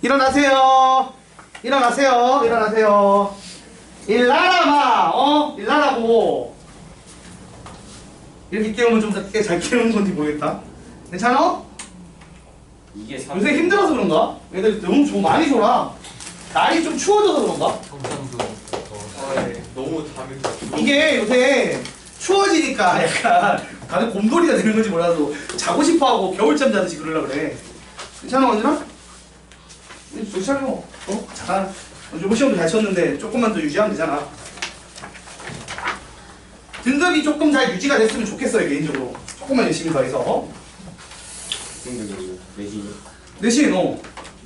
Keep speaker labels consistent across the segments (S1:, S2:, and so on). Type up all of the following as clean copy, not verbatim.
S1: 일어나세요. 일어나세요. 일어나세요. 일나라마. 일나라고. 이렇게 깨우면 좀 잘 깨우는 건지 모르겠다. 괜찮아?
S2: 이게
S1: 요새 힘들어서 그런가? 애들 너무 많이 졸아. 날이 좀 추워져서 그런가?
S2: 경상도 네. 너무 잠이
S1: 이게 요새 추워지니까 약간 다들 곰돌이가 되는 건지 몰라도 자고 싶어하고 겨울잠 자듯이 그러려고 그래. 괜찮아 언니나? 정신 차려. 잠깐 요번 시험도 잘 쳤는데 조금만 더 유지하면 되잖아. 등급이 조금 잘 유지가 됐으면 좋겠어요 개인적으로. 조금만 열심히 더 해서. 내신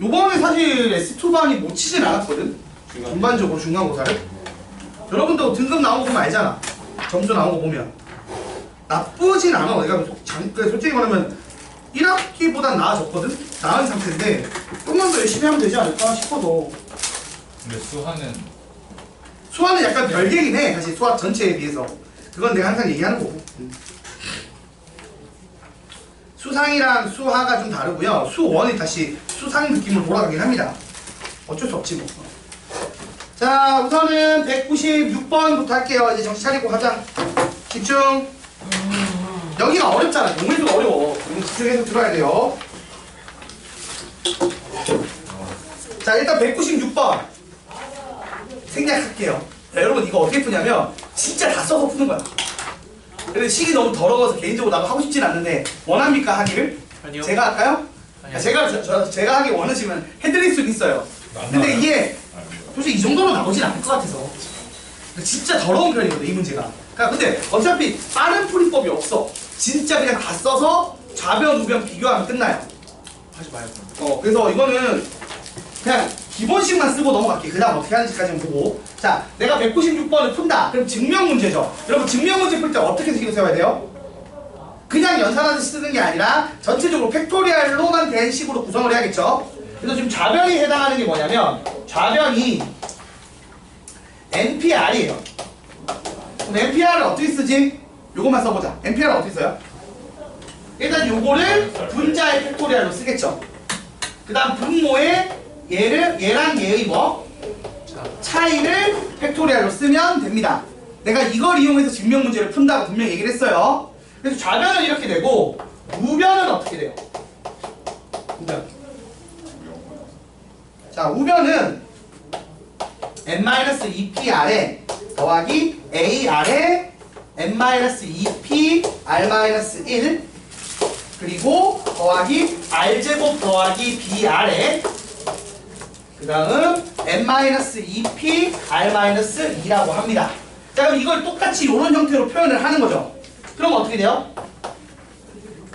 S1: 요번에 사실 S2반이 못 치진 않았거든. 전반적으로 중간고사를. 여러분도 등급 나온 거 보면 알잖아. 점수 나온 거 보면 나쁘진 않아. 내가 솔직히 말하면 1학기보단 나아졌거든? 나은 상태인데 조금만 더 열심히 하면 되지 않을까 싶어서.
S3: 근데
S1: 수화는 약간 별개긴 해. 사실 수화 전체에 비해서. 그건 내가 항상 얘기하는 거고. 수상이랑 수하가 좀 다르고요. 수원이 다시 수상 느낌으로 돌아가긴 합니다. 어쩔 수 없지 뭐. 자, 우선은 196번부터 할게요. 이제 정신 차리고 가자. 집중. 여기가 어렵잖아. 동물수가 어려워. 집중해서 들어야 돼요. 자, 일단 196번 생략할게요. 자, 여러분 이거 어떻게 푸냐면 진짜 다 써서 푸는 거야. 근데 식이 너무 더러워서 개인적으로 나도 하고 싶진 않는데 원합니까 하기를?
S2: 아니요.
S1: 제가 할까요?
S2: 아니요.
S1: 제가 하기 원하시면 해드릴 수는 있어요. 근데 이게 솔직히 이 정도로 나오진 않을 것 같아서 진짜 더러운 편이거든 이 문제가. 그러니까 근데 어차피 빠른 풀이법이 없어. 진짜 그냥 다 써서 좌변 우변 비교하면 끝나요.
S2: 하지 말고.
S1: 그래서 이거는 그냥 기본식만 쓰고 넘어갈게. 그 다음 어떻게 하는지까지는 보고. 자, 내가 196번을 푼다. 그럼 증명 문제죠. 여러분 증명 문제 풀 때 어떻게 식을 세워야 돼요? 그냥 연산하듯이 쓰는 게 아니라 전체적으로 팩토리얼로만 된 식으로 구성을 해야겠죠. 그래서 지금 좌변이 해당하는 게 뭐냐면 좌변이 NPR이에요. 그럼 NPR을 어떻게 쓰지? 요것만 써보자. NPR을 어떻게 써요? 일단 요거를 분자의 팩토리얼로 쓰겠죠. 그 다음 분모에 얘랑 얘의 뭐? 차이를 팩토리얼로 쓰면 됩니다. 내가 이걸 이용해서 증명 문제를 푼다고 분명히 얘기를 했어요. 그래서 좌변은 이렇게 되고 우변은 어떻게 돼요? 우변. 자, 우변은 n-2pr에 더하기 ar에 n-2p r-1 그리고 더하기 r제곱 더하기 br에 그 다음 n-2p r-2라고 합니다. 자, 그럼 이걸 똑같이 이런 형태로 표현을 하는 거죠. 그럼 어떻게 돼요?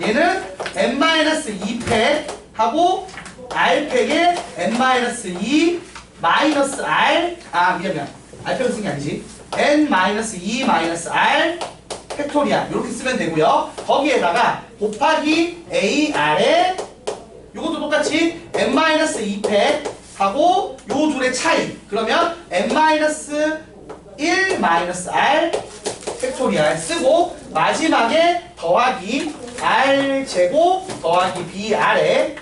S1: 얘는 n-2팩 하고 r팩에 n-2 마이너스 r 미안 r팩을 쓴 게 아니지 n-2 마이너스 r 팩토리얼 이렇게 쓰면 되고요. 거기에다가 곱하기 ar에 이것도 똑같이 n-2팩 하고 요 둘의 차이 그러면 n-1 마이너스 r 팩토리얼 쓰고 마지막에 더하기 r 제곱 더하기 br에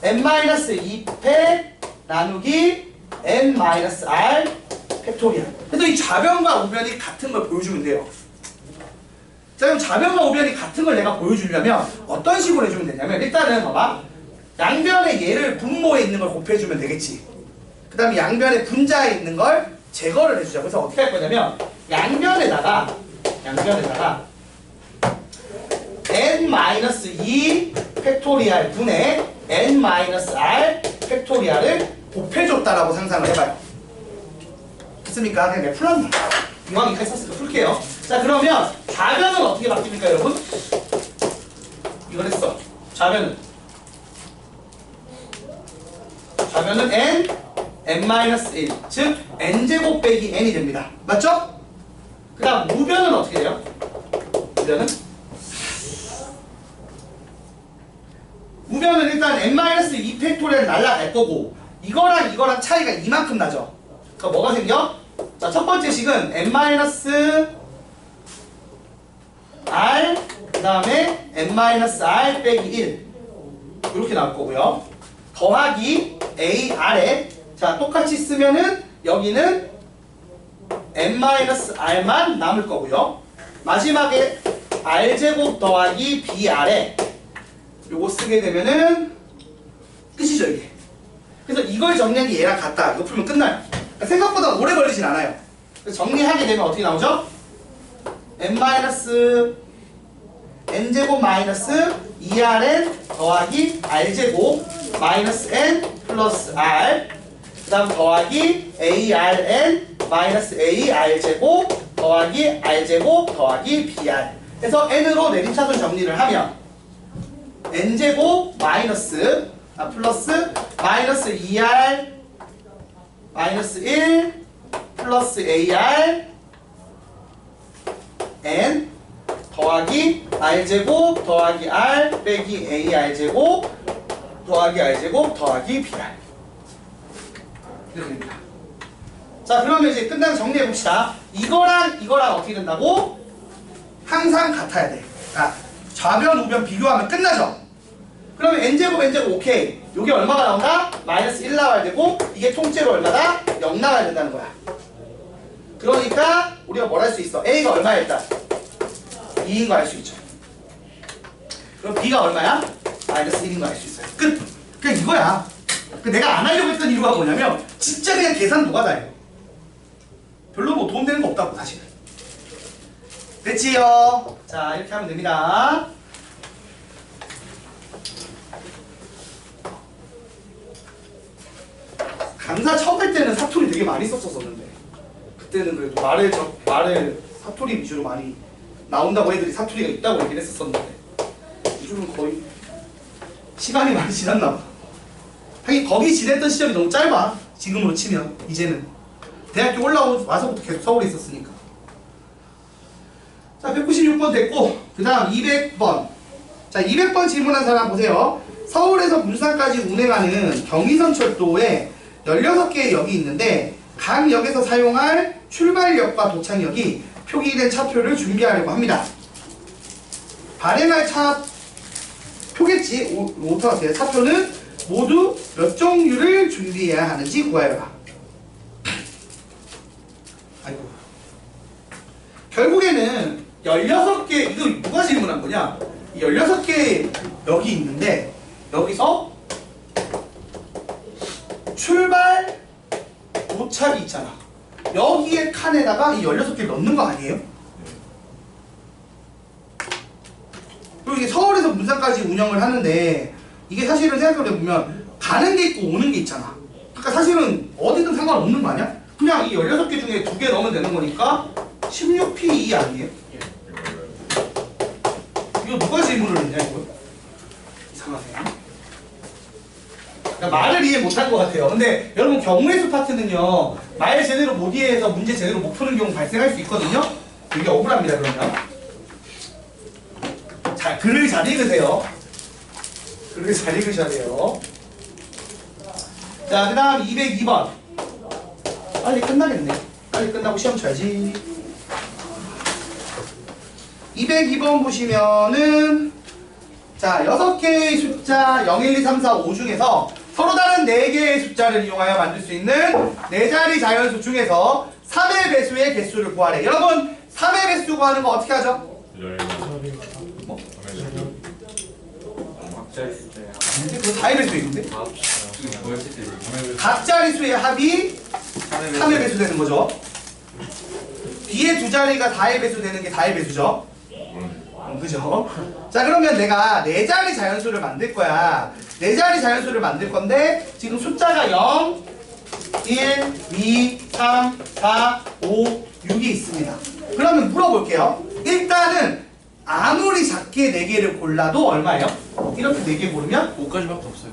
S1: n-2팩 나누기 n-r 팩토리얼. 그래서 이 좌변과 우변이 같은 걸 보여주면 돼요. 자, 그럼 좌변과 우변이 같은 걸 내가 보여주려면 어떤 식으로 해주면 되냐면 일단은 봐봐. 양변에 얘를 분모에 있는 걸 곱해주면 되겠지. 그 다음에 양변에 분자에 있는 걸 제거를 해주자. 그래서 어떻게 할 거냐면 양변에다가 n-2 팩토리얼 분의 n-r 팩토리얼을 곱해줬다라고 상상을 해봐요. 됐습니까? 그냥 내가 풀었나? 이왕이까지 썼으니까 풀게요. 자, 그러면 좌변은 어떻게 바뀝니까 여러분? 이걸 했어. 좌변은 n-1 즉 n제곱 빼기 n이 됩니다. 맞죠? 그 다음 우변은 어떻게 돼요? 우변은 일단 n-2 팩토리얼 날라갈 거고 이거랑 차이가 이만큼 나죠. 그럼 뭐가 생겨? 자, 첫 번째 식은 n-r 그 다음에 n-r 빼기 1 이렇게 나올 거고요. 더하기 AR에 자 똑같이 쓰면은 여기는 n-r만 남을 거고요. 마지막에 r제곱 더하기 br에 요거 쓰게 되면은 끝이죠 이게. 그래서 이걸 정리한 게 얘랑 같다. 이거 풀면 끝나요. 그러니까 생각보다 오래 걸리진 않아요. 그래서 정리하게 되면 어떻게 나오죠? n-n제곱 마이너스 2rn 더하기 r제곱 마이너스 n 플러스 r 그 다음 더하기 arn 마이너스 ar제곱 더하기 r제곱 더하기 br 해서 n으로 내림차순 정리를 하면 n제곱 마이너스 플러스 마이너스 2r 마이너스 1 플러스 ar n 더하기 r제곱 더하기 r 빼기 ar제곱 더하기 r제곱 더하기 br 이렇게 됩니다. 자 그러면 이제 끝나면 정리해봅시다. 이거랑 이거랑 어떻게 된다고? 항상 같아야 돼. 아, 좌변 우변 비교하면 끝나죠? 그러면 n제곱 n제곱 오케이. 요게 얼마가 나온다? 마이너스 1 나와야 되고 이게 통째로 얼마다? 0 나와야 된다는 거야. 그러니까 우리가 뭘 할 수 있어? a가 얼마야 일단? 2인 거 알 수 있죠. 그럼 b가 얼마야? 마이너스 1인 거 알 수 있어요. 끝! 그냥 이거야. 내가 안 하려고 했던 이유가 뭐냐면 진짜 그냥 계산 노가다예요. 별로 뭐 도움되는 거 없다고 사실. 됐지요? 자 이렇게 하면 됩니다. 강사 처음 할 때는 사투리 되게 많이 썼었는데 그때는 그래도 말을 사투리 위주로 많이 나온다고 애들이 사투리가 있다고 얘기를 했었었는데 요즘은 거의 시간이 많이 지났나 봐. 하긴 거기 지냈던 시절이 너무 짧아. 지금으로 치면 이제는 대학교 와서부터 계속 서울에 있었으니까. 자 196번 됐고 그 다음 200번. 자 200번 질문한 사람 보세요. 서울에서 문산까지 운행하는 경의선철도에 16개의 역이 있는데 각 역에서 사용할 출발역과 도착역이 표기된 차표를 준비하려고 합니다. 발행할 차 표겠지. 오토마티의 차표는 모두 몇 종류를 준비해야 하는지 구하여라. 아이고. 결국에는 16개, 이거 누가 질문한 거냐? 16개 역이 있는데 여기서 출발, 도착이 있잖아. 여기에 칸에다가 이 16개를 넣는 거 아니에요? 그리고 이게 서울에서 문산까지 운영을 하는데 이게 사실은 생각해보면 가는 게 있고 오는 게 있잖아. 그러니까 사실은 어디든 상관없는 거 아니야? 그냥 이 16개 중에 2개 넣으면 되는 거니까 16P2 아니에요? 이거 누가 질문을 했냐 이거? 이상하네. 그러니까 말을 이해 못한 것 같아요. 근데 여러분 경우의 수 파트는요 말 제대로 못 이해해서 문제 제대로 못 푸는 경우 발생할 수 있거든요. 이게 억울합니다. 그러면 자 글을 잘 읽으세요. 글을 잘 읽으셔야 돼요. 자 그 다음 202번 빨리 끝나겠네. 빨리 끝나고 시험 쳐야지. 202번 보시면은 자 6개의 숫자 0, 1, 2, 3, 4, 5 중에서 서로 다른 4개의 숫자를 이용하여 만들 수 있는 4자리 자연수 중에서 3의 배수의 개수를 구하래. 여러분 3의 배수 구하는 거 어떻게 하죠? 뭐? 근데 그거 4의 배수 있는데? 각자리 수의 합이 3의 배수 되는 거죠. 뒤에 두 자리가 4의 배수 되는 게 4의 배수죠. 그죠? 자 그러면 내가 4자리 자연수를 만들 거야. 4자리 자연수를 만들 건데 지금 숫자가 0, 1, 2, 3, 4, 5, 6이 있습니다. 그러면 물어볼게요. 일단은 아무리 작게 4개를 골라도 얼마예요? 이렇게 4개 고르면?
S2: 5까지밖에 없어요.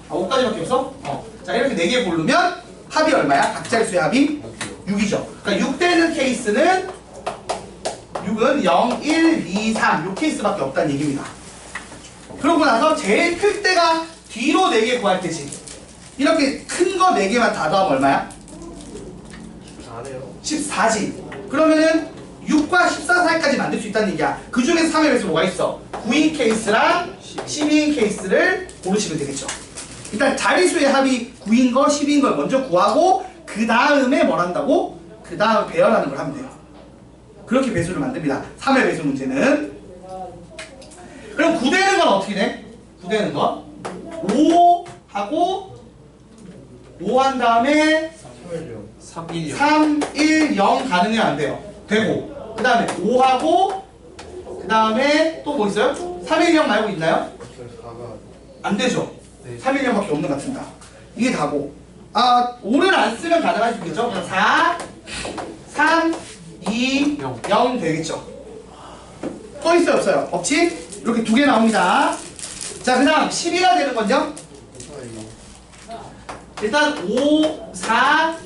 S1: 아 5까지밖에 없어? 자 이렇게 4개 고르면 합이 얼마야? 각자리 수의 합이 6이죠. 그러니까 6 되는 케이스는 6은 0, 1, 2, 3 요 케이스밖에 없다는 얘기입니다. 그러고 나서 제일 클 때가 뒤로 4개 구할 때지. 이렇게 큰 거 4개만 다 더하면 얼마야? 14지. 그러면은 6과 14 사이까지 만들 수 있다는 얘기야. 그 중에서 3의 배수 뭐가 있어? 9인 케이스랑 12인 케이스를 고르시면 되겠죠. 일단 자리수의 합이 9인 거 10인 걸 먼저 구하고 그 다음에 뭘 한다고? 그 다음 배열하는 걸 하면 돼요. 그렇게 배수를 만듭니다. 3의 배수 문제는. 그럼 9되는 건 어떻게 돼? 9되는 건 5하고 5 한 다음에
S2: 3, 1, 0
S1: 3, 1, 0 가능해요? 안 돼요? 되고 그 다음에 5하고 그 다음에 또 뭐 있어요? 3, 1, 0 말고 있나요? 안 되죠?
S2: 네.
S1: 3, 1, 0밖에 없는 것 같습니다. 이게 다고 5를 안 쓰면 가능할 수 있겠죠? 그럼 4, 3, 2, 0 되겠죠? 또 있어요? 없어요? 없지? 이렇게 두 개 나옵니다. 자, 그 다음 12가 되는 건요? 일단 5, 4,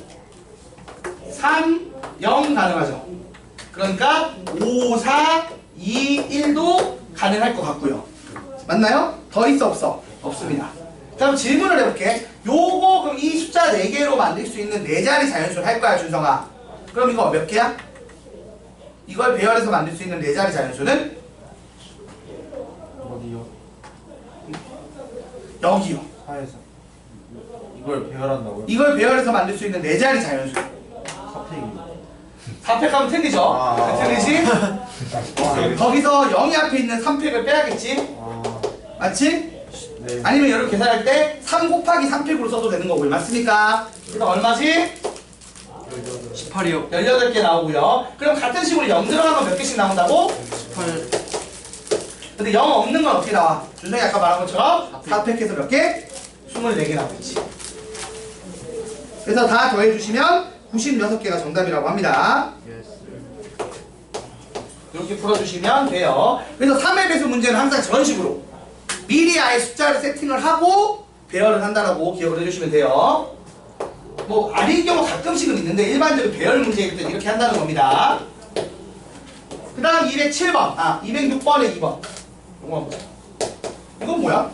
S1: 3, 0 가능하죠. 그러니까 5, 4, 2, 1도 가능할 것 같고요. 맞나요? 더 있어 없어? 없습니다. 자, 그럼 질문을 해볼게. 요거 그럼 이 숫자 4개로 만들 수 있는 4자리 자연수를 할 거야, 준성아. 그럼 이거 몇 개야? 이걸 배열해서 만들 수 있는 4자리 자연수는?
S2: 어디요?
S1: 여기요.
S2: 4에서 이걸 배열한다고요?
S1: 이걸 배열해서 만들 수 있는 4자리 자연수.
S2: 4팩이요.
S1: 4팩 하면 틀리죠? 틀리지? 거기서 0이 앞에 있는 3팩을 빼야겠지? 맞지?
S2: 네.
S1: 아니면 여러분 계산할 때 3 곱하기 3팩으로 써도 되는 거고요. 맞습니까? 그래서 얼마지?
S2: 18이요.
S1: 18개 나오고요. 그럼 같은 식으로 0 들어가면 몇 개씩 나온다고?
S2: 18.
S1: 근데 0 없는 건 어떻게 나와? 준성이 아까 말한 것처럼 4팩에서 몇 개? 24개 나오겠지. 그래서 다 더해주시면 96개가 정답이라고 합니다. 이렇게 풀어주시면 돼요. 그래서 3의 배수 문제는 항상 저런 식으로 미리 아예 숫자를 세팅을 하고 배열을 한다라고 기억을 해주시면 돼요. 뭐 아닌 경우 가끔씩은 있는데 일반적으로 배열 문제일 때 이렇게 한다는 겁니다. 그 다음 207번, 206번에 2번. 이거 보자. 이건 뭐야?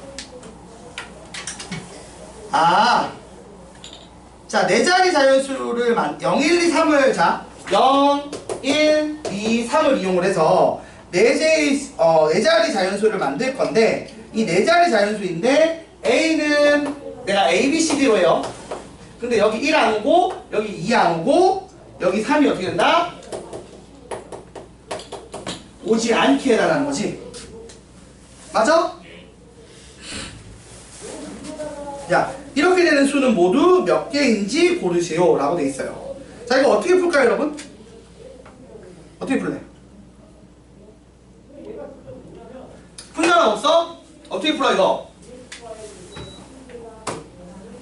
S1: 자, 4자리 자연수를 0, 1, 2, 3을 자 0, 1, 2, 3을 이용을 해서 4자리 자연수를 만들 건데 이 4자리 자연수인데 A는 내가 A, B, C, D로 해요. 근데 여기 1 안 오고 여기 2 안 오고 여기 3이 어떻게 된다? 오지 않게 해달라는 거지. 맞아? 자, 이렇게 되는 수는 모두 몇 개인지 고르시오 라고 돼 있어요. 자, 이거 어떻게 풀까요, 여러분? 어떻게 풀래? 푼 사람 없어? 어떻게 풀어, 이거?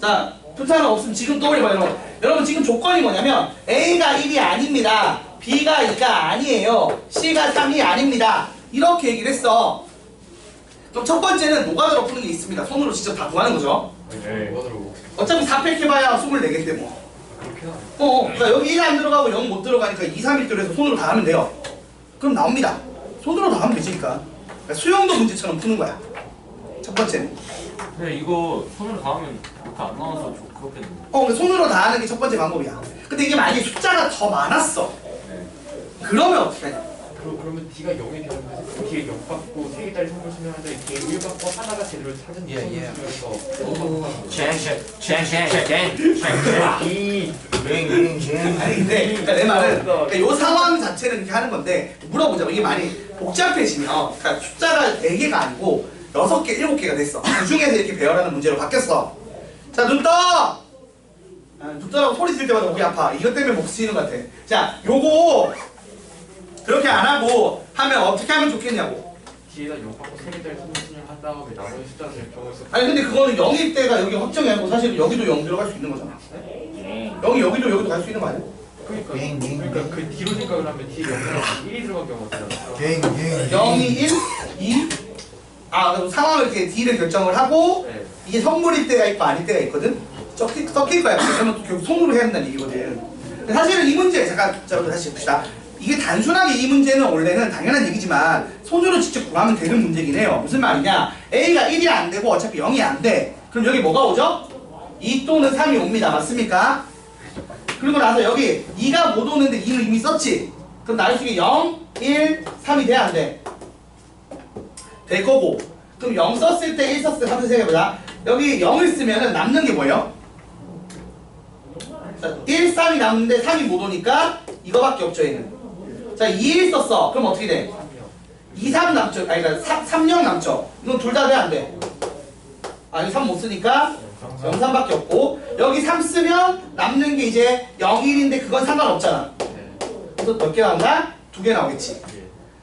S1: 자, 푼 사람 없으면 지금 떠올려봐요, 여러분. 여러분, 지금 조건이 뭐냐면 A가 1이 아닙니다. B가 2가 아니에요. C가 3이 아닙니다. 이렇게 얘기를 했어. 그럼 첫 번째는 노가다로 푸는 게 있습니다. 손으로 직접 다 구하는 거죠.
S2: 네.
S1: 어차피 4팩 해봐야 24개인데 뭐. 그러니까 여기 1 안 들어가고 0 못 들어가니까 2, 3, 1대로 해서 손으로 다 하면 돼요. 그럼 나옵니다. 손으로 다 하면 되지니까. 그러니까 수영도 문제처럼 푸는 거야. 첫 번째는.
S3: 근데 이거 손으로 다 하면 이렇게 안 나와서 좀 그렇겠는데.
S1: 근데 손으로 다 하는 게 첫 번째 방법이야. 근데 이게 만약에 숫자가 더 많았어. 그러면 어떻게 하냐?
S4: 그러면 D가 0이 되는데 뒤에 0 받고 3개짜리 선물 쓰면 하는데 뒤에 1 받고 하나가 제대로 찾은 선물
S1: 아니 근데 그러니까 내 말은 그러니까 이 상황 자체는 이렇게 하는 건데 물어보자. 이게 많이 복잡해지면 그러니까 숫자가 4개가 아니고 6개, 7개가 됐어. 그 중에서 이렇게 배열하는 문제로 바뀌었어. 자, 눈 떠! 눈 떠라고 소리 지를 때마다 목이 아파. 이것 때문에 목 쓰이는 것 같아. 자, 요거 그렇게 안 하고 하면 어떻게 하면 좋겠냐고.
S4: 뒤에다 0 받고 3개짜리 선물 쓰면 한 다음에 나머지 숫자를 적어서
S1: 아니 근데 그거는 0일 때가 여기 확정이 아니고 사실 여기도 0 들어갈 수 있는 거잖아. 0이 여기도 갈 수 있는 거 아니야?
S4: 그러니까 그 뒤로 생각을 하면 뒤에 0이랑 1이 들어간 경우가 있잖아.
S1: 0이 1, 2 그럼 상황을 이렇게 D를 결정을 하고
S4: 네.
S1: 이게 선물일 때가 있고 아닐 때가 있거든? 섞일 거야. 그러면 또 결국 손으로 해야 된다는 얘기거든. 근데 사실은 이 문제, 잠깐 여러분 다시 봅시다. 이게 단순하게 이 문제는 원래는 당연한 얘기지만 손으로 직접 구하면 되는 문제긴 해요. 무슨 말이냐? A가 1이 안 되고 어차피 0이 안 돼. 그럼 여기 뭐가 오죠? 2 또는 3이 옵니다. 맞습니까? 그리고 나서 여기 2가 못 오는데 2는 이미 썼지? 그럼 나중에 0, 1, 3이 돼? 안 돼? 될 거고. 그럼 0 썼을 때 1 썼을 때 한번 생각해보자. 여기 0을 쓰면은 남는 게 뭐예요? 자, 1, 3이 남는데 3이 못 오니까 이거밖에 없죠, 얘는. 자, 2, 1 썼어. 그럼 어떻게 돼? 2, 3 남죠. 아니, 그러니까 3, 0 남죠. 이건 둘 다 돼, 안 돼? 아니, 3 못 쓰니까 0, 3밖에 없고, 여기 3 쓰면 남는 게 이제 0, 1인데 그건 상관없잖아. 그래서 몇 개 나온다? 2개 나오겠지.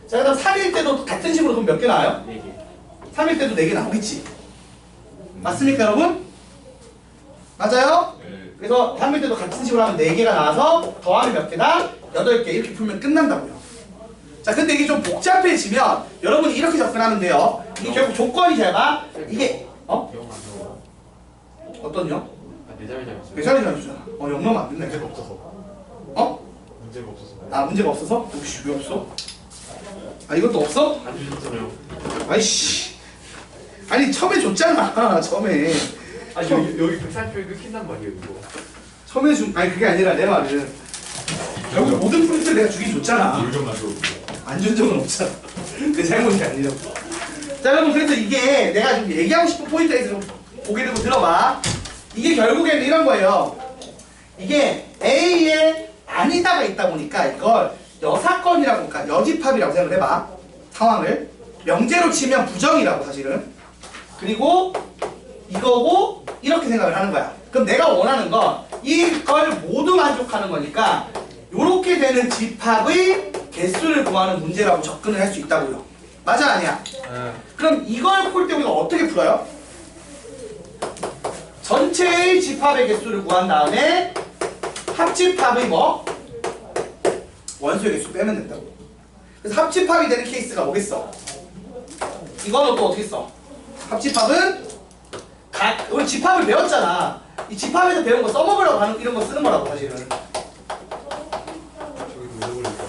S1: 자, 그 다음 3일 때도 같은 식으로 그럼 몇 개 나와요?
S4: 4개.
S1: 3일 때도 4개 나오겠지. 맞습니까, 여러분? 맞아요? 그래서 3일 때도 같은 식으로 하면 4개가 나와서 더하면 몇 개다? 8개. 이렇게 풀면 끝난다고요. 자, 근데 이게 좀 복잡해지면 여러분이 이렇게 접근하면 돼요. 이게 결국 조건이 잘 봐. 이게 어떤 영?
S4: 내 자리 잡았어요.
S1: 몇 살이 잘해주잖아. 영영 안 된다.
S4: 문제가 없어서.
S1: 어?
S4: 문제가 없어서.
S1: 아, 문제가 없어서? 혹시 왜 없어? 아, 이것도 없어?
S4: 안 주셨잖아요.
S1: 아이씨. 아니, 처음에 줬잖아. 처음에.
S4: 아니 여기 140표 끊긴단 말이에요 이거.
S1: 처음에 아니, 그게 아니라 내 말은. 결국 모든 프린트를 내가 주긴 줬잖아.
S3: 물좀 마시고.
S1: 안 준 적은 없잖아. 내 잘못이 아니라고. 자, 여러분, 그래서 이게 내가 좀 얘기하고 싶은 포인트에서 좀 고개 들고 들어봐. 이게 결국에는 이런 거예요. 이게 A에 아니다가 있다 보니까 이걸 여사건이라고, 그러니까 여집합이라고 생각을 해봐. 상황을. 명제로 치면 부정이라고 사실은. 그리고 이거고 이렇게 생각을 하는 거야. 그럼 내가 원하는 건 이걸 모두 만족하는 거니까 요렇게 되는 집합의 개수를 구하는 문제라고 접근을 할 수 있다고요. 맞아, 아니야? 그럼 이걸 풀 때 우리가 어떻게 풀어요? 전체의 집합의 개수를 구한 다음에 합집합의 뭐? 원소의 개수 빼면 된다고. 그래서 합집합이 되는 케이스가 뭐겠어? 이거는 또 어떻게 써? 합집합은 우리 집합을 배웠잖아. 이 집합에서 배운 거 써먹으려고 하는 이런 거 쓰는 거라고 사실은.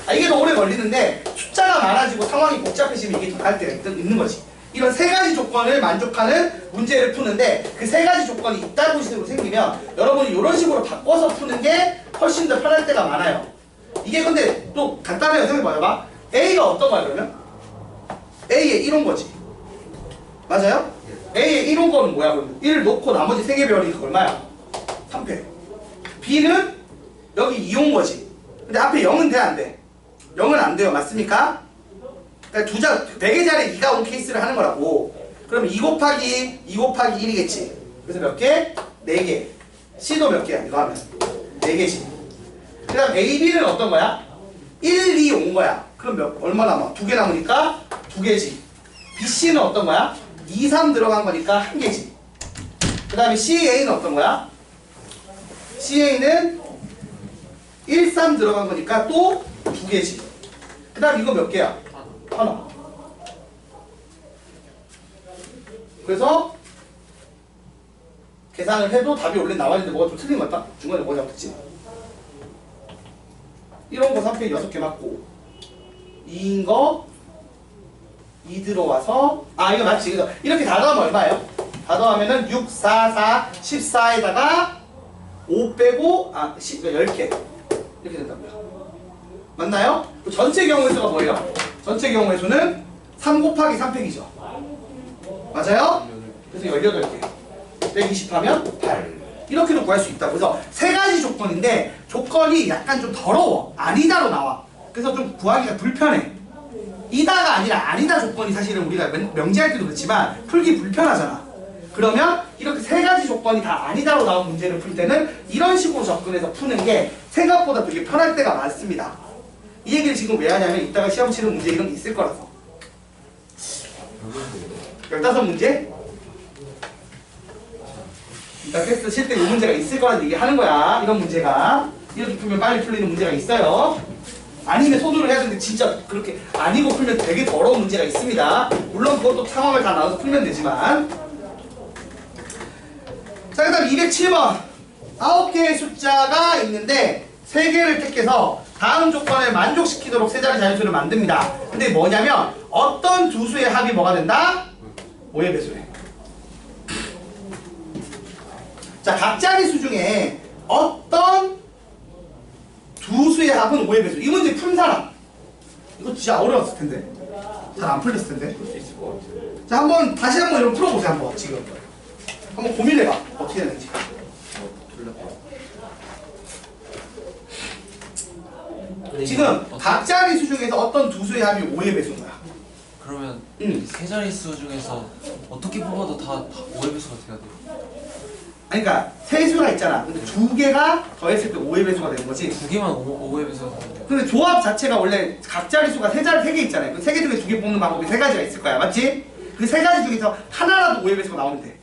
S1: 아, 이게 더 오래 걸리는데 숫자가 많아지고 상황이 복잡해지면 이게 더 갈 때가 있는 거지. 이런 세 가지 조건을 만족하는 문제를 푸는데 그 세 가지 조건이 있다고 식으로 생기면 여러분이 이런 식으로 바꿔서 푸는 게 훨씬 더 편할 때가 많아요. 이게 근데 또 간단하게 생각해봐봐. A가 어떤 거야 그러면? A의 1온 거지. 맞아요? A의 1온 거는 뭐야 그러면? 1 놓고 나머지 3개 별이니까 얼마야? 3패. B는 여기 2온 거지. 근데 앞에 0은 돼 안 돼? 0은 안 돼요. 맞습니까? 그러니까 100의 자리에 2가 온 케이스를 하는 거라고. 그럼 2 곱하기 2 곱하기 1이겠지. 그래서 몇 개? 4개. C도 몇 개야 이거 하면? 4개지. 그 다음 A, B는 어떤 거야? 1, 2 온 거야. 그럼 얼마 남아? 2개 남으니까 2개지. B, C는 어떤 거야? 2, 3 들어간 거니까 1개지. 그 다음에 C, A는 어떤 거야? C, A는 1, 3 들어간 거니까 또 2개지. 그 다음 이거 몇 개야? 하나. 그래서 계산을 해도 답이 원래 나와있는데 뭐가 좀 틀린 것 같다? 중간에 뭐가 잘못했지? 1온 거 3패 6개 맞고 2인 거 2 들어와서 이거 맞지? 그래서 이렇게 다 더하면 얼마예요? 다 더하면은 6, 4, 4, 14에다가 5 빼고 10개 이렇게 된다고요. 맞나요? 전체 경우의 수가 뭐예요? 전체 경우의 수는 3 곱하기 3팩이죠. 맞아요? 그래서 18개 120 하면 8 이렇게도 구할 수 있다. 그래서 세 가지 조건인데 조건이 약간 좀 더러워. 아니다로 나와. 그래서 좀 구하기가 불편해. 이다가 아니라 아니다 조건이 사실은 우리가 명제할 때도 그렇지만 풀기 불편하잖아. 그러면 이렇게 세 가지 조건이 다 아니다로 나온 문제를 풀 때는 이런 식으로 접근해서 푸는 게 생각보다 되게 편할 때가 많습니다. 이 얘기를 지금 왜 하냐면 이따가 시험 치는 문제 이런 게 있을 거라서. 15문제? 이따 테스트 칠 때 이 문제가 있을 거라는 얘기 하는 거야. 이런 문제가. 이렇게 풀면 빨리 풀리는 문제가 있어요. 아니면 소두를 해야 되는데 진짜 그렇게 아니고 풀면 되게 더러운 문제가 있습니다. 물론 그것도 상황을 다 나눠서 풀면 되지만. 자, 그 다음 207번. 9개의 숫자가 있는데 3개를 택해서 다음 조건을 만족시키도록 세 자리 자연수를 만듭니다. 근데 뭐냐면 어떤 두 수의 합이 뭐가 된다? 5의 배수래. 자, 각자리수 중에 어떤 두 수의 합은 5의 배수. 이 문제 푼 사람. 이거 진짜 어려웠을 텐데. 잘 안 풀렸을 텐데.
S4: 풀 수 있을 것 같아요.
S1: 자, 한번 다시 한번 이런 풀어보세요. 한번 지금. 한번 고민해봐. 어떻게 되는지. 지금 각 자릿수 중에서 어떤 두 수의 합이 5의 배수인 거야.
S2: 그러면
S1: 응.
S2: 세 자릿수 중에서 어떻게 뽑아도 다 5의 배수가 돼야 돼요.
S1: 아니, 그러니까 세 수가 있잖아. 근데 두 개가 더했을 때 5의 배수가 되는 거지.
S2: 두 개만 5의 배수가 되는데요.
S1: 근데 조합 자체가 원래 각 자릿수가 세 개 있잖아요. 그 세 개 중에 두 개 뽑는 방법이 세 가지가 있을 거야. 맞지? 그 세 가지 중에서 하나라도 5의 배수가 나오면 돼.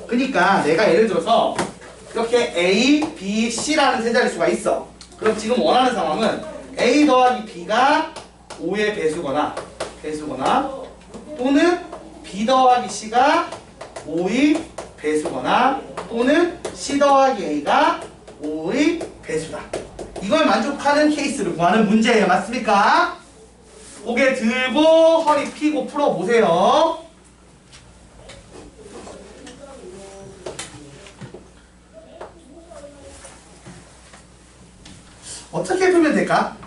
S1: 그러니까 내가 예를 들어서 이렇게 A, B, C라는 세 자릿수가 있어. 그럼 지금 원하는 상황은 A 더하기 B가 5의 배수거나 또는 B 더하기 C가 5의 배수거나 또는 C 더하기 A가 5의 배수다. 이걸 만족하는 케이스를 구하는 문제예요. 맞습니까? 고개 들고 허리 펴고 풀어보세요. 어떻게 풀면 될까?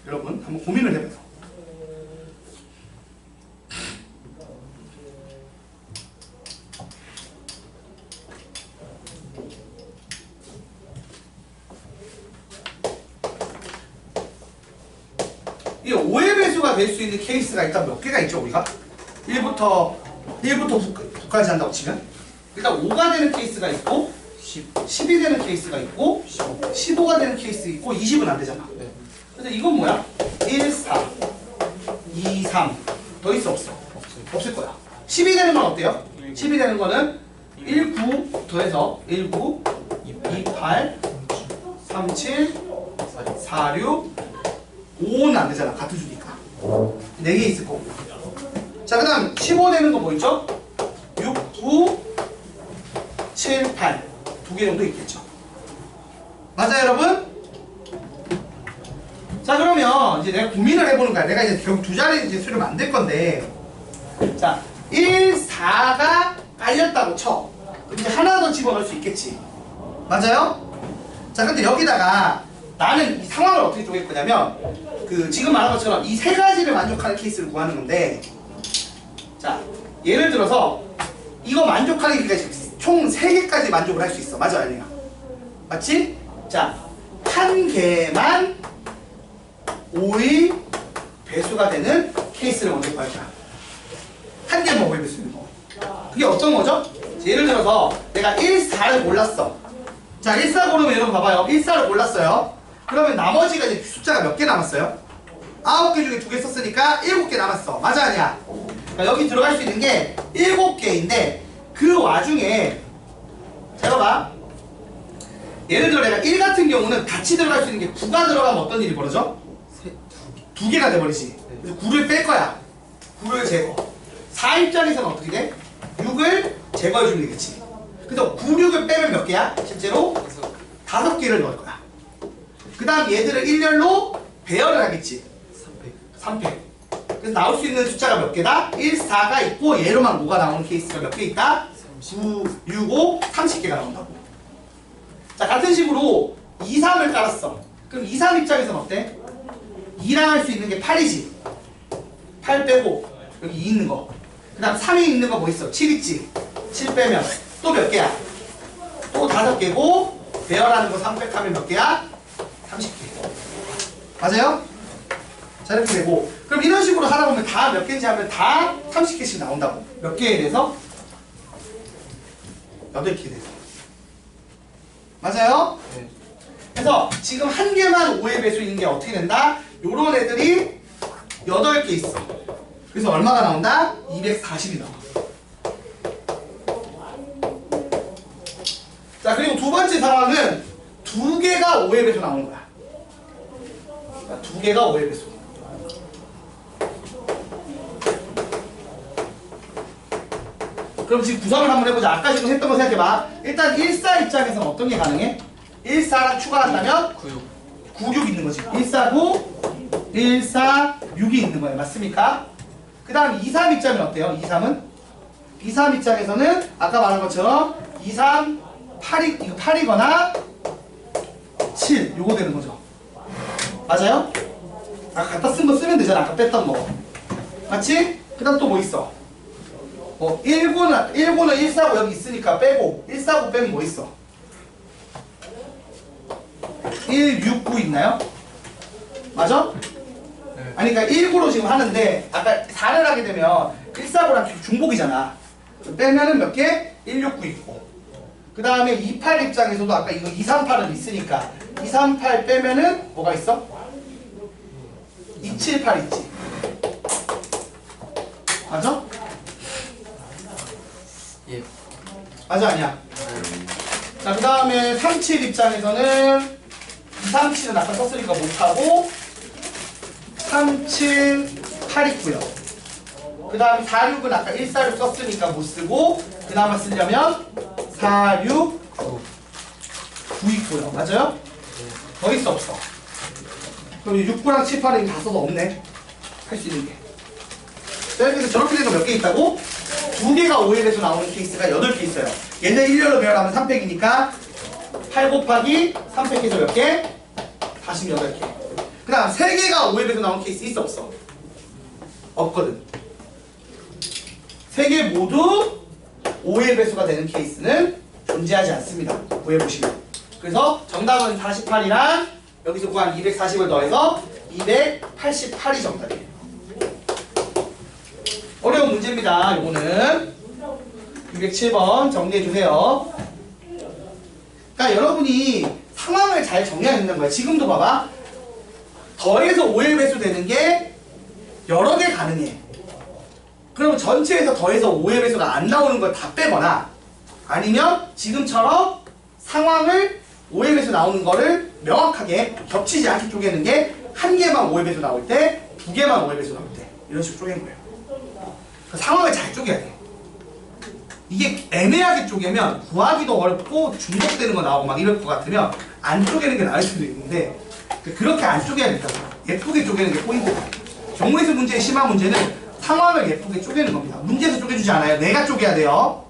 S1: 여러분 한번 고민을 해보세요. 이 5의 배수가 될 수 있는 케이스가 일단 몇 개가 있죠 우리가? 1부터 9까지 한다고 치면 일단 5가 되는 케이스가 있고 10이 되는 케이스가 있고 15가 되는 케이스 있고 20은 안 되잖아.
S2: 네.
S1: 그래서 이건 뭐야? 1, 4, 2, 3 더 있어 없어? 없을 거야. 10이 되는 건 어때요? 10이 되는 거는 1, 9 더해서 1, 9, 2, 8, 3, 7, 4, 6, 5는 안 되잖아. 같은 수니까 4개 있을 거고. 자, 그 다음 15 되는 거 뭐 있죠? 6, 9, 7, 8 두 개 정도 있겠죠. 맞아요 여러분? 자, 그러면 이제 내가 고민을 해보는 거야. 내가 이제 결국 두 자리 이제 수를 만들 건데, 자, 1, 4가 깔렸다고 쳐. 그럼 이제 하나 더 집어넣을 수 있겠지. 맞아요? 자, 근데 여기다가 나는 이 상황을 어떻게 쪼갤 거냐면, 그 지금 말한 것처럼 이 세 가지를 만족하는 케이스를 구하는 건데, 자, 예를 들어서 이거 만족하는 게 총 3개까지 만족을 할 수 있어. 맞아, 아니야? 맞지? 자, 한 개만 5의 배수가 되는 케이스를 먼저 구할 거야. 한 개만 5의 배수인 거. 그게 어떤 거죠? 예를 들어서 내가 1, 4를 골랐어. 자, 1, 4 고르면 여러분 봐봐요. 1, 4를 골랐어요. 그러면 나머지가 이제 숫자가 몇 개 남았어요? 9개 중에 2개 썼으니까 7개 남았어. 맞아, 아니야? 그러니까 여기 들어갈 수 있는 게 7개인데 그 와중에 잘 봐봐. 예를 들어 내가 1 같은 경우는 같이 들어갈 수 있는 게 9가 들어가면 어떤 일이 벌어져? 두 개가 돼버리지. 그래서 9를 뺄 거야. 9를 제거. 4 입장에서는 어떻게 돼? 6을 제거해주면 되겠지. 그래서 9, 6을 빼면 몇 개야? 실제로 5개를 넣을 거야. 그 다음 얘들을 일렬로 배열을 하겠지. 3팩. 그래서 나올 수 있는 숫자가 몇 개다? 1, 4가 있고 얘로만 5가 나오는 케이스가 몇 개 있다? 9, 6, 5, 30개가 나온다고. 자, 같은 식으로 2, 3을 깔았어. 그럼 2, 3 입장에서는 어때? 2랑 할 수 있는 게 8이지. 8 빼고 여기 2 있는 거. 그 다음 3이 있는 거 뭐 있어? 7 있지. 7 빼면 또 몇 개야? 또 5개고 배열하는 거 3 팩하면 몇 개야? 30개. 맞아요? 자, 이렇게 되고, 그럼 이런 식으로 하다 보면 다 몇 개인지 하면 다 30개씩 나온다고. 몇 개에 대해서? 8개에 대해서. 맞아요?
S2: 네.
S1: 그래서 지금 한 개만 5의 배수인 게 어떻게 된다? 요런 애들이 8개 있어. 그래서 얼마가 나온다? 240이 나와. 자, 그리고 두 번째 상황은 2개가 5의 배수 나오는 거야. 그러니까 2개가 5의 배수. 그럼 지금 구성을 한번 해보자. 아까 지금 했던 거 생각해봐. 일단 1, 4 입장에서는 어떤 게 가능해? 1, 4랑 추가한다면 9, 6 있는 거지. 1, 4, 9, 1, 4, 6이 있는 거예요. 맞습니까? 그 다음 2, 3 입장은 어때요? 2, 3은? 2, 3 입장에서는 아까 말한 것처럼 2, 3, 8이, 이거 8이거나 7, 요거 되는 거죠. 맞아요? 갖다 쓴 거 쓰면 되잖아. 아까 뺐던 거. 맞지? 그 다음 또 뭐 있어? 19는 149 여기 있으니까 빼고 149 빼면 뭐 있어? 169 있나요? 맞아?
S2: 네.
S1: 아니 그러니까 19로 지금 하는데 아까 4를 하게 되면 149랑 중복이잖아. 빼면은 몇 개? 169 있고 그 다음에 28 입장에서도 아까 이거 238은 있으니까 238 빼면은 뭐가 있어? 278 있지. 맞아?
S2: 예.
S1: 맞아 아니야? 자 그 다음에 37 입장에서는 237은 아까 썼으니까 못하고 378 있고요. 그 다음에 46은 아까 146 썼으니까 못쓰고 그 다음에 쓰려면 469 있고요. 맞아요? 더 있어 없어? 그럼 6구랑 7, 8은 다 써도 없네. 할 수 있는 게. 그래서 저렇게 된 거 몇 개 있다고? 2개가 5일에서 나오는 케이스가 8개 있어요. 얘네 일렬로 배열하면 3팩이니까 8 곱하기 3팩에서 몇 개? 48개. 그 다음 3개가 5일에서 나오는 케이스 있어 없어? 없거든. 3개 모두 5의 배수가 되는 케이스는 존재하지 않습니다. 구해보시면. 그래서 정답은 48이랑 여기서 구한 240을 더해서 288이 정답이에요. 어려운 문제입니다. 요거는 607번 정리해주세요. 그러니까 여러분이 상황을 잘 정리해야 된다는 거야. 지금도 봐봐. 더해서 5의 배수 되는 게 여러 개 가능해. 그럼 전체에서 더해서 5의 배수가 안 나오는 걸 다 빼거나 아니면 지금처럼 상황을 5의 배수 나오는 거를 명확하게 겹치지 않게 쪼개는 게 한 개만 5의 배수 나올 때, 2개만 5의 배수 나올 때 이런 식으로 쪼개는 거예요. 그러니까 상황을 잘 쪼개야 돼. 이게 애매하게 쪼개면 구하기도 어렵고 중복되는 거 나오고 막 이럴 것 같으면 안 쪼개는 게 나을 수도 있는데 그렇게 안 쪼개야 된다고. 예쁘게 쪼개는 게 포인트다. 정문에서 문제의 심한 문제는 상황을 예쁘게 쪼개는 겁니다. 문제에서 쪼개주지 않아요. 내가 쪼개야 돼요.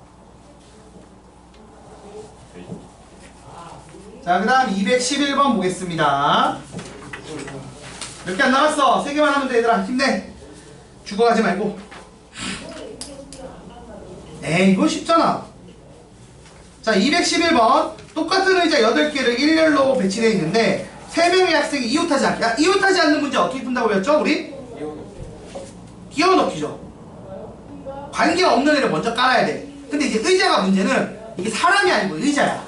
S1: 자, 그 다음 211번 보겠습니다. 몇 개 안 남았어. 3개만 하면 돼, 얘들아. 힘내. 죽어가지 말고. 에이, 이거 쉽잖아. 자, 211번. 똑같은 의자 8개를 일렬로 배치되어 있는데 3명의 학생이 이웃하지 않게. 야, 이웃하지 않는 문제 어떻게 푼다고 했죠, 우리? 끼워넣기죠. 관계없는 애를 먼저 깔아야 돼. 근데 이제 의자가 문제는 이게 사람이 아니고 의자야.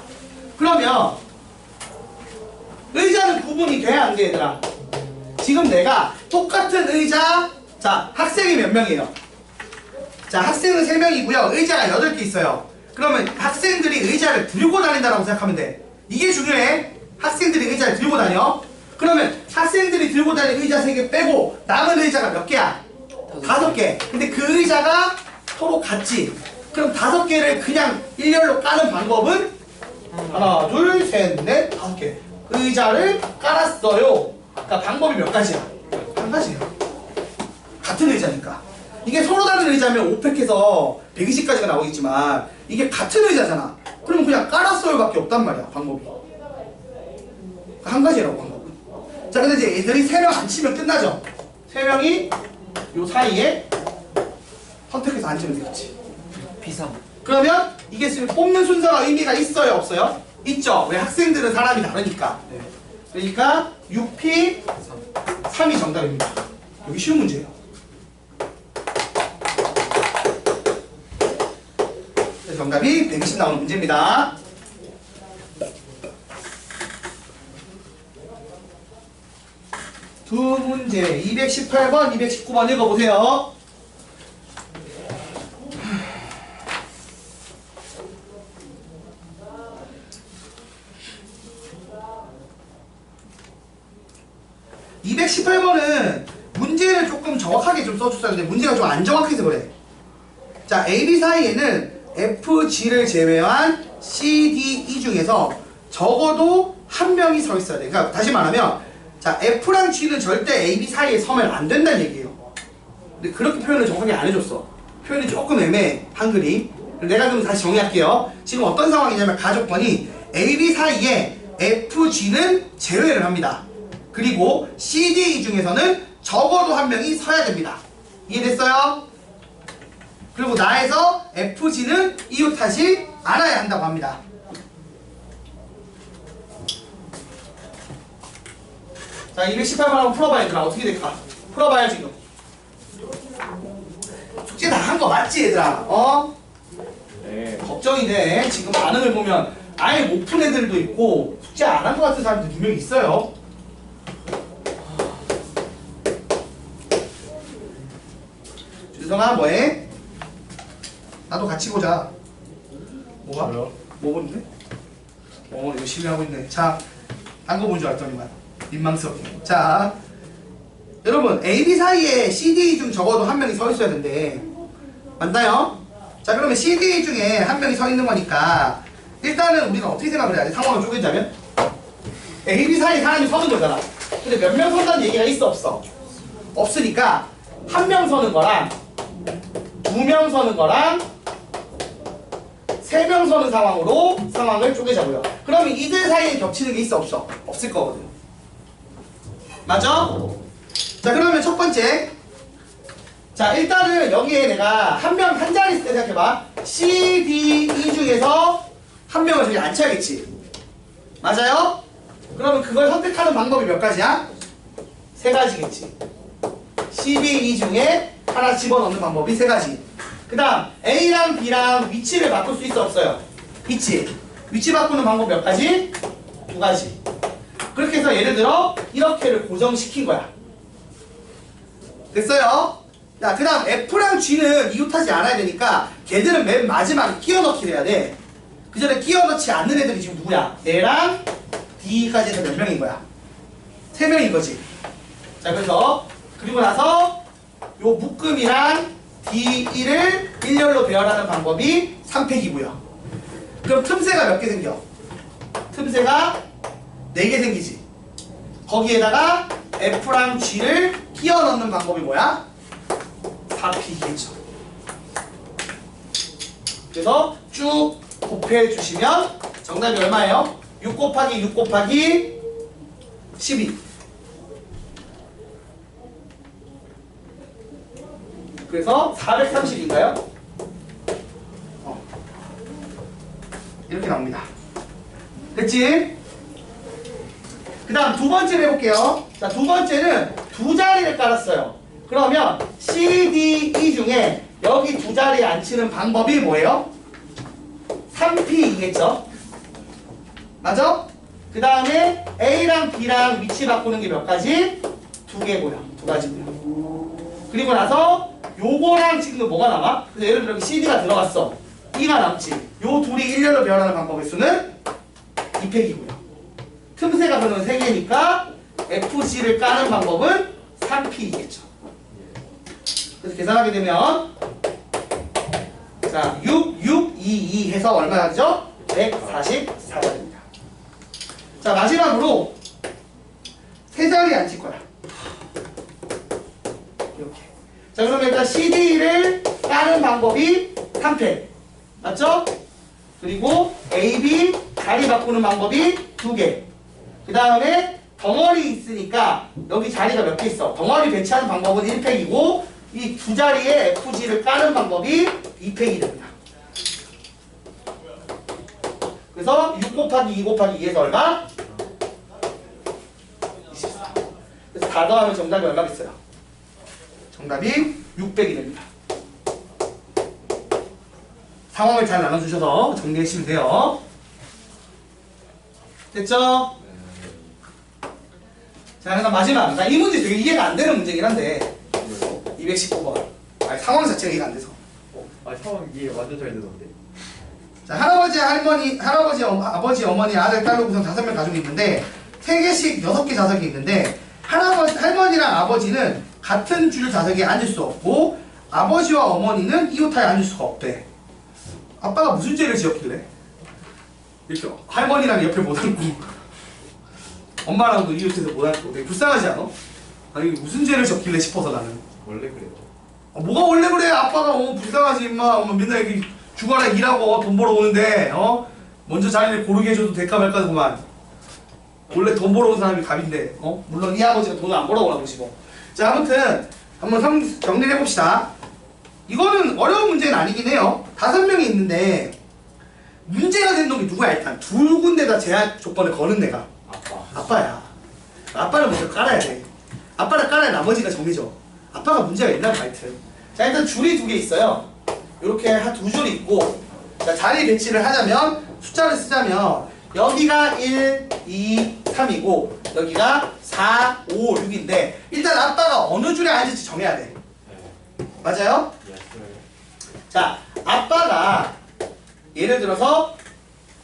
S1: 그러면 의자는 구분이 돼야 안 돼, 얘들아. 지금 내가 똑같은 의자, 자, 학생이 몇 명이에요? 자, 학생은 3명이고요. 의자가 8개 있어요. 그러면 학생들이 의자를 들고 다닌다라고 생각하면 돼. 이게 중요해. 학생들이 의자를 들고 다녀. 그러면 학생들이 들고 다니는 의자 3개 빼고 남은 의자가 몇 개야? 5개. 근데 그 의자가 서로 같지. 그럼 5개를 그냥 일렬로 까는 방법은 하나, 둘, 셋, 넷, 5개. 의자를 깔았어요. 그러니까 방법이 몇 가지야? 한 가지야. 같은 의자니까. 이게 서로 다른 의자면 5팩해서 120까지가 나오겠지만 이게 같은 의자잖아. 그러면 그냥 깔았어요 밖에 없단 말이야, 방법이. 한 가지라고, 방법은. 자, 근데 이제 애들이 3명 안 치면 끝나죠? 3명이 요 사이에 선택해서 앉으면 되겠지.
S2: 비상.
S1: 그러면 이게 지금 뽑는 순서가 의미가 있어요, 없어요? 있죠. 왜? 학생들은 사람이 다르니까.
S2: 네.
S1: 그러니까 6P 3이 정답입니다. 여기 쉬운 문제예요. 정답이 120 나오는 문제입니다. 두 문제 218번, 219번 읽어보세요. (218번은) 문제를 조금 정확하게 좀 써줬어야 되는데 문제가 좀 안 정확해서 그래. 자, AB 사이에는 FG를 제외한 CDE 중에서 적어도 한 명이 서 있어야 돼. 그러니까 다시 말하면 자, F랑 G는 절대 AB 사이에 서면 안 된다는 얘기예요. 근데 그렇게 표현을 정확하게 안 해줬어. 표현이 조금 애매해, 한글이. 내가 그럼 다시 정리할게요. 지금 어떤 상황이냐면 가족번이 AB 사이에 FG는 제외를 합니다. 그리고 CDE 중에서는 적어도 한 명이 서야 됩니다. 이해됐어요? 그리고 나에서 FG는 이웃하지 않아야 한다고 합니다. 자, 218번 한번 풀어봐야 얘들아. 어떻게 될까? 풀어봐요 지금. 숙제 다 한 거 맞지 얘들아? 어?
S3: 네.
S1: 걱정이 돼. 지금 반응을 보면 아예 못 푼 애들도 있고 숙제 안 한 거 같은 사람도 분명히 있어요. 준성아 뭐해? 나도 같이 보자. 뭐가?
S3: 뭐요?
S1: 뭐 보는데? 열심히 하고 있네. 자, 딴 거 본 줄 알았더니만 민망스럽게. 자, 여러분 A, B 사이에 C, D 중 적어도 한 명이 서 있어야 된대. 맞나요? 자, 그러면 C, D 중에 한 명이 서 있는 거니까 일단은 우리가 어떻게 생각을 해야 돼? 상황을 쪼개자면 A, B 사이에 사람이 서는 거잖아. 근데 몇 명 선다는 얘기가 있어 없어? 없으니까 한 명 서는 거랑 두 명 서는 거랑 세 명 서는 상황으로 상황을 쪼개자고요. 그러면 이들 사이에 겹치는 게 있어 없어? 없을 거거든. 맞아? 자, 그러면 첫 번째. 자, 일단은 여기에 내가 한 명 한 자리 있을 때 생각해봐. C, D, E 중에서 한 명을 저기 앉혀야겠지. 맞아요? 그러면 그걸 선택하는 방법이 몇 가지야? 세 가지겠지. C, D, E 중에 하나 집어넣는 방법이 세 가지. 그 다음 A랑 B랑 위치를 바꿀 수 있어 없어요? 위치 바꾸는 방법 몇 가지? 두 가지. 그렇게 해서 예를 들어 이렇게를 고정시킨 거야. 됐어요? 자, 그 다음 F랑 G는 이웃하지 않아야 되니까 걔들은 맨 마지막에 끼워 넣기를 해야 돼. 그 전에 끼워 넣지 않는 애들이 지금 누구야? A랑 D까지 해서 몇 명인 거야? 3명인 거지. 자, 그래서 그리고 나서 요 묶음이랑 D1을 일렬로 배열하는 방법이 3팩이고요. 그럼 틈새가 몇 개 생겨? 틈새가 4개 생기지. 거기에다가 F랑 G를 끼워 넣는 방법이 뭐야? 4팩이겠죠. 그래서 쭉 곱해 주시면 정답이 얼마예요? 6 곱하기 6 곱하기 12. 그래서 430인가요? 이렇게 나옵니다. 됐지? 그 다음 두 번째를 해볼게요. 자, 두 번째는 두 자리를 깔았어요. 그러면 C, D, E 중에 여기 두 자리에 앉히는 방법이 뭐예요? 3P이겠죠? 맞아? 그 다음에 A랑 B랑 위치 바꾸는 게 몇 가지? 두 개고요. 두 가지고요. 그리고 나서 요거랑 지금 뭐가 남아? 그래서 예를 들어 여기 CD가 들어갔어. E가 남지. 요 둘이 일렬로 배열하는 방법의 수는 2팩이고요. 틈새가 그러면 3개니까 FC를 까는 방법은 3P이겠죠. 그래서 계산하게 되면 자, 6, 6, 2, 2 해서 얼마나 되죠? 144자리입니다. 자, 마지막으로 세 자리에 앉힐 거야. 이렇게. 자, 그러면 일단 CD를 까는 방법이 3팩. 맞죠? 그리고 AB 자리 바꾸는 방법이 2개. 그 다음에 덩어리 있으니까 여기 자리가 몇 개 있어. 덩어리 배치하는 방법은 1팩이고 이 두 자리에 FG를 까는 방법이 2팩이 됩니다. 그래서 6 곱하기 2 곱하기 2에서 얼마? 24. 그래서 다 더하면 정답이 얼마겠어요? 정답이 600이 됩니다. 상황을 잘 나눠주셔서 정리해주시면 돼요. 됐죠? 자, 그다음 마지막. 나 이 문제 되게 이해가 안 되는 문제긴 한데 219번. 아니, 상황 자체가 이해가 안 돼서.
S4: 상황 이해 완전 잘 되던데.
S1: 자, 할아버지, 할머니, 아버지, 어머니, 아들, 딸로 구성 5명 가족이 있는데 3개씩 6개 좌석이 있는데 할머니랑 아버지는 같은 줄 좌석에 앉을 수 없고 아버지와 어머니는 이웃하에 앉을 수가 없대. 아빠가 무슨 죄를 지었길래? 이렇게 할머니랑 옆에 못 앉고 엄마랑도 이웃해서 못 앉고 되게 불쌍하지 않아? 아니 무슨 죄를 지었길래 싶어서 나는.
S4: 원래 그래요.
S1: 뭐가 원래 그래? 아빠가 불쌍하지 임마. 맨날 여기 주말에 일하고 돈 벌어 오는데 먼저 자리를 고르게 해줘도 될까 말까구만. 원래 돈 벌어 온 사람이 갑인데 물론 이 아버지가 돈을 안 벌어 오나 보시고 자, 아무튼 한번 정리를 해봅시다. 이거는 어려운 문제는 아니긴 해요. 5명이 있는데 문제가 된 놈이 누구야? 일단 두 군데 다 제한 조건을 거는 애가 아빠야. 아빠를 먼저 깔아야 돼. 아빠를 깔아야 나머지가 정해져. 아빠가 문제가 있나 봐, 하여튼. 자, 일단 줄이 2개 있어요. 이렇게 한 2줄 있고, 자, 자리 배치를 하자면, 숫자를 쓰자면, 여기가 1, 2, 3이고, 여기가 4, 5, 6인데, 일단 아빠가 어느 줄에 앉을지 정해야 돼. 맞아요? 자, 아빠가, 예를 들어서,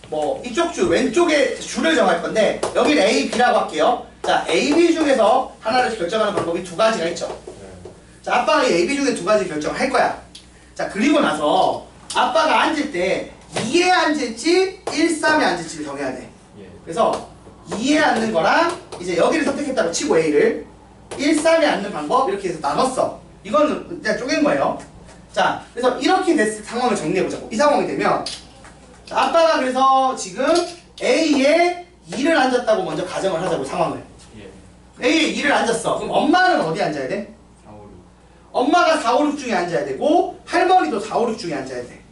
S1: 뭐, 이쪽 줄, 왼쪽에 줄을 정할 건데, 여기는 A, B라고 할게요. 자, A, B 중에서 하나를 결정하는 방법이 2가지가 있죠. 자, 아빠가 이 A, B 중에 2가지 결정을 할 거야. 자, 그리고 나서 아빠가 앉을 때 2에 앉을지 1, 3에 앉을지를 정해야 돼. 그래서 2에 앉는 거랑 이제 여기를 선택했다고 치고 A를 1, 3에 앉는 방법 이렇게 해서 나눴어. 이거는 그냥 쪼갠 거예요. 자, 그래서 이렇게 됐을 상황을 정리해보자고. 이 상황이 되면 자, 아빠가 그래서 지금 A에 2를 앉았다고 먼저 가정을 하자고 상황을. A에 2를 앉았어. 그럼 엄마는 어디 앉아야 돼?
S3: 4, 5, 6.
S1: 엄마가 4, 5, 6 중에 앉아야 되고 할머니도 4, 5, 6 중에 앉아야 돼.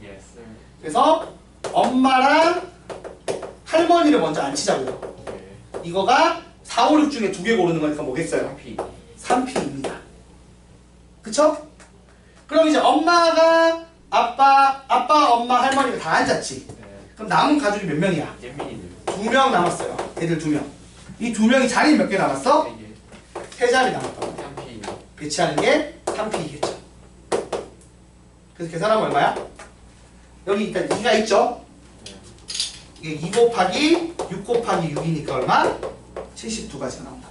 S1: 그래서 엄마랑 할머니를 먼저 앉히자고요. 이거가 4, 5, 6 중에 2개 고르는 거니까 뭐겠어요? 3P입니다. 그쵸? 그럼 이제 엄마가 아빠, 엄마, 할머니가 다 앉았지. 그럼 남은 가족이 몇 명이야? 2명 남았어요. 애들 2명. 이 2명이 자리 몇 개 남았어? 3자리 남았다고. 배치하는 게 3P이겠죠. 그래서 계산하면 얼마야? 여기 일단 2가 있죠? 이게 2 곱하기 6 곱하기 6이니까 얼마? 72가지가 나온다.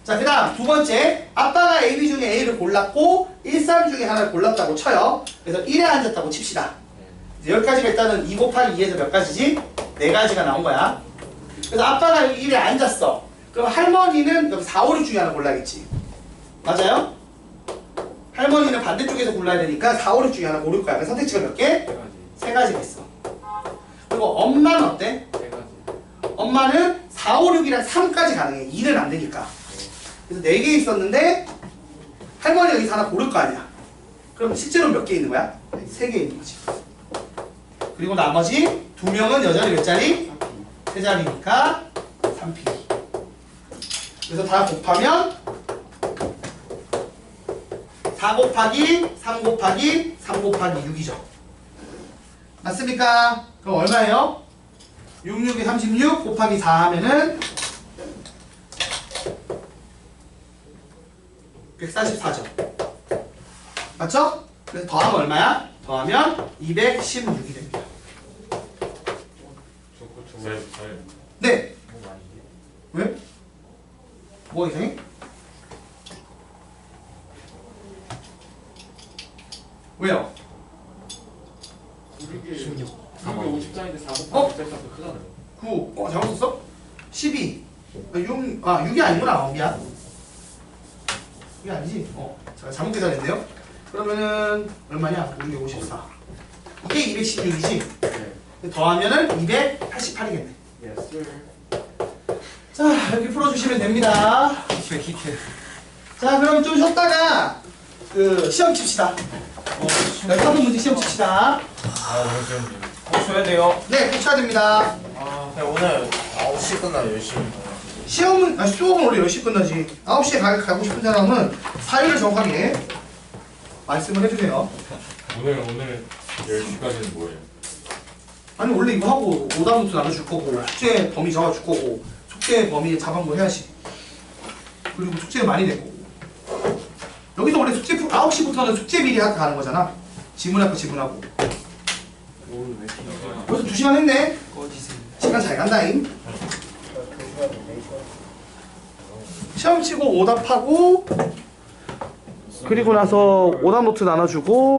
S1: 자, 그 다음 두 번째, 아빠가 A, B 중에 A를 골랐고 1, 3 중에 하나를 골랐다고 쳐요. 그래서 1에 앉았다고 칩시다. 이제 여기까지가 일단은 2 곱하기 2에서 몇 가지지? 4가지가 나온 거야. 그래서 아빠가 여기 1에 앉았어. 그럼 할머니는 여기 4, 5, 6 중에 하나 골라야겠지. 맞아요? 할머니는 반대쪽에서 골라야 되니까 4, 5, 6 중에 하나 고를 거야. 그래서 선택지가 몇 개? 3가지가 있어. 그리고 엄마는 어때? 엄마는 4, 5, 6이랑 3까지 가능해. 2는 안 되니까. 그래서 4개 있었는데 할머니가 여기서 하나 고를 거 아니야. 그럼 실제로 몇 개 있는 거야? 3개 있는 거지. 그리고 나머지 2명은 여전히 몇 자리? 3자리니까 3P. 그래서 다 곱하면 4 곱하기 3 곱하기 3 곱하기 6이죠. 맞습니까? 그럼 얼마예요? 6, 6이 36 곱하기 4 하면은 144죠. 맞죠? 그래서 더하면 얼마야? 더하면 216이 됩니다. 네. 왜? 뭐가 이상해? 왜요?
S4: 50장인데 4
S1: 어?
S4: 곱하기 1 크잖아요.
S1: 9. 잘못 썼어? 12. 6이 아니구나. 미안. 이게 아니지? 제가 잘못 계산했네요. 그러면은 얼마냐? 5, 54. 이게 216이지? 더하면은 288이겠네. 자, 이렇게 풀어주시면 됩니다. 자, 그럼 좀 쉬었다가 시험 칩시다. 4번 문제 시험 칩시다.
S2: 줘야 돼요.
S1: 네, 꼭 쳐야 됩니다.
S5: 오늘 9시 끝나요, 열심히.
S1: 수업은 원래 10시 끝나지. 9시에 가고 싶은 사람은 사유를 정확하게 말씀을 해주세요.
S3: 오늘 10시까지는 뭐예요?
S1: 아니, 원래 이거 하고 오답노트 나눠줄 거고, 숙제 범위 잡아줄 거고, 숙제 범위 잡은 거 해야지. 그리고 숙제 많이 낼 거고. 여기서 원래 9시부터는 숙제 미리 가는 거잖아. 지문하고 지문하고. 벌써 2시간 했네. 시간 잘 간다잉. 시험 치고 오답하고, 그리고 나서 오답노트 나눠주고,